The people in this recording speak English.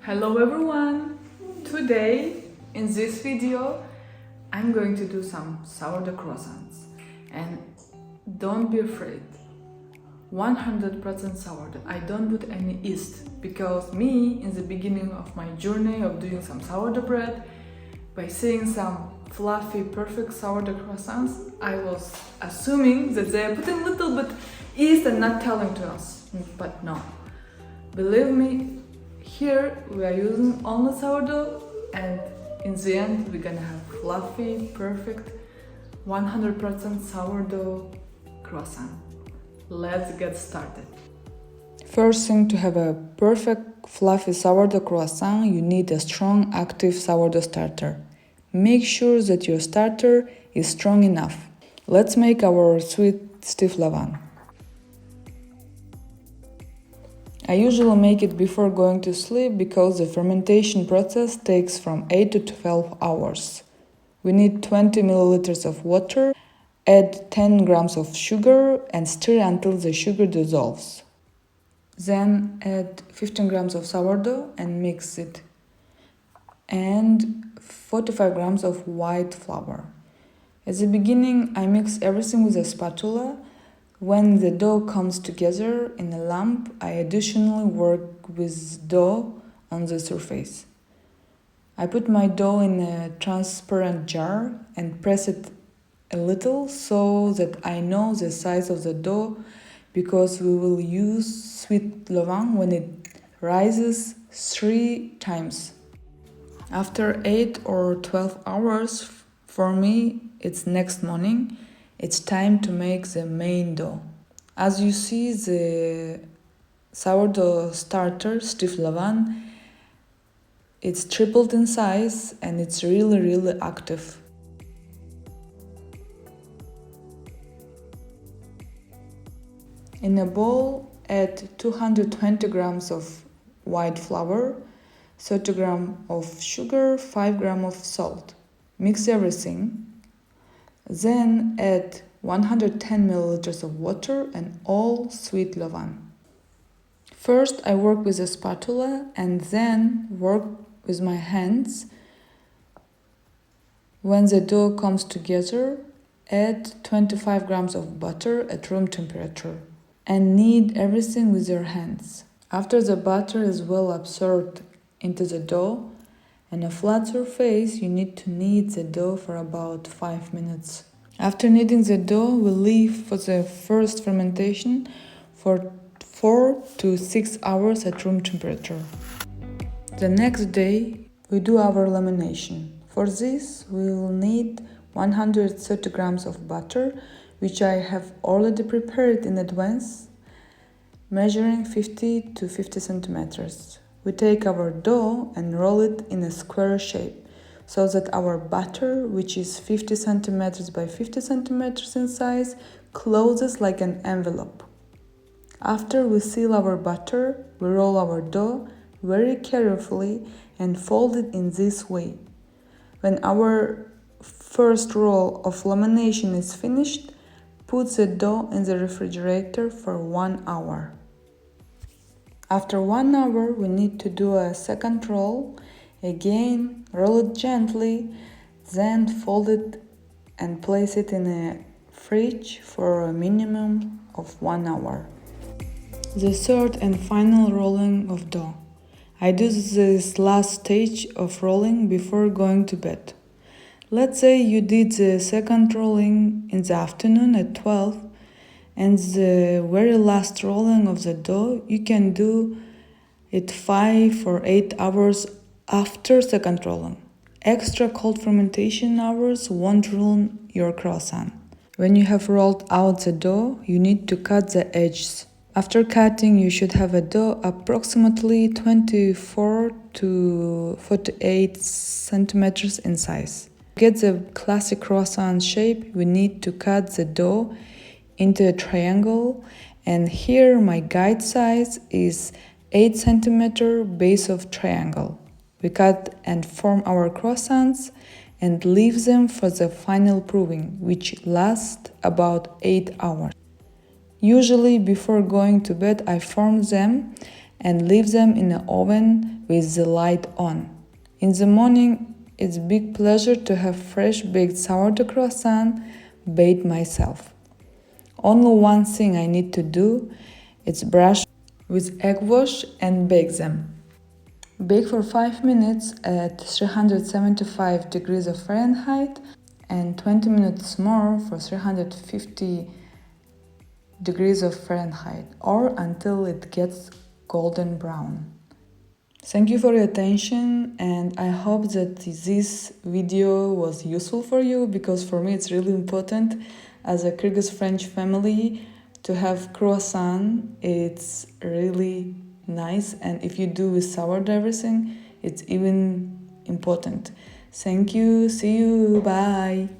Hello everyone! Today, in this video, I'm going to do some sourdough croissants. And don't be afraid, 100% sourdough. I don't put any yeast because me, in the beginning of my journey of doing some sourdough bread, by seeing some fluffy, perfect sourdough croissants, I was assuming that they are putting a little bit yeast and not telling to us. But no, believe me, here we are using only sourdough, and in the end we're gonna have fluffy, perfect, 100% sourdough croissant. Let's get started. First thing, to have a perfect fluffy sourdough croissant, you need a strong active sourdough starter. Make sure that your starter is strong enough. Let's make our sweet stiff levain. I usually make it before going to sleep because the fermentation process takes from 8 to 12 hours. We need 20 milliliters of water, add 10 grams of sugar and stir until the sugar dissolves. Then add 15 grams of sourdough and mix it. And 45 grams of white flour. At the beginning, I mix everything with a spatula. When the dough comes together in a lump, I additionally work with dough on the surface. I put my dough in a transparent jar and press it a little so that I know the size of the dough, because we will use sweet levain when it rises 3 times. After 8 or 12 hours, for me it's next morning, it's time to make the main dough. As you see, the sourdough starter, stiff levain, it's tripled in size and it's really active. In a bowl, add 220 grams of white flour, 30 grams of sugar, 5 grams of salt. Mix everything. Then add 110 milliliters of water and all sweet levain. First, I work with a spatula and then work with my hands. When the dough comes together, add 25 grams of butter at room temperature and knead everything with your hands. After the butter is well absorbed into the dough and a flat surface, you need to knead the dough for about 5 minutes. After kneading the dough, we leave for the first fermentation for 4 to 6 hours at room temperature. The next day, we do our lamination. For this, we will need 130 grams of butter, which I have already prepared in advance, measuring 50 to 50 centimeters. We take our dough and roll it in a square shape, so that our butter, which is 50 centimeters by 50 centimeters in size, closes like an envelope. After we seal our butter, we roll our dough very carefully and fold it in this way. When our first roll of lamination is finished, put the dough in the refrigerator for 1 hour. After 1 hour, we need to do a second roll. Again, roll it gently, then fold it and place it in a fridge for a minimum of 1 hour. The third and final rolling of dough. I do this last stage of rolling before going to bed. Let's say you did the second rolling in the afternoon at 12, and the very last rolling of the dough, you can do it 5 or 8 hours after second rolling. Extra cold fermentation hours won't ruin your croissant. When you have rolled out the dough, you need to cut the edges. After cutting, you should have a dough approximately 24 to 48 centimeters in size. To get the classic croissant shape, we need to cut the dough into a triangle, and here my guide size is 8 centimeter base of triangle. We cut and form our croissants and leave them for the final proving, which lasts about 8 hours. Usually before going to bed, I form them and leave them in the oven with the light on. In the morning, it's a big pleasure to have fresh baked sourdough croissant baked myself. Only one thing I need to do is brush with egg wash and bake them. Bake for 5 minutes at 375 degrees of Fahrenheit and 20 minutes more for 350 degrees of Fahrenheit or until it gets golden brown. Thank you for your attention, and I hope that this video was useful for you, because for me it's really important as a Kyrgyz French family to have croissant. It's really nice, and if you do with sourdough everything, it's even important. Thank you, see you, bye.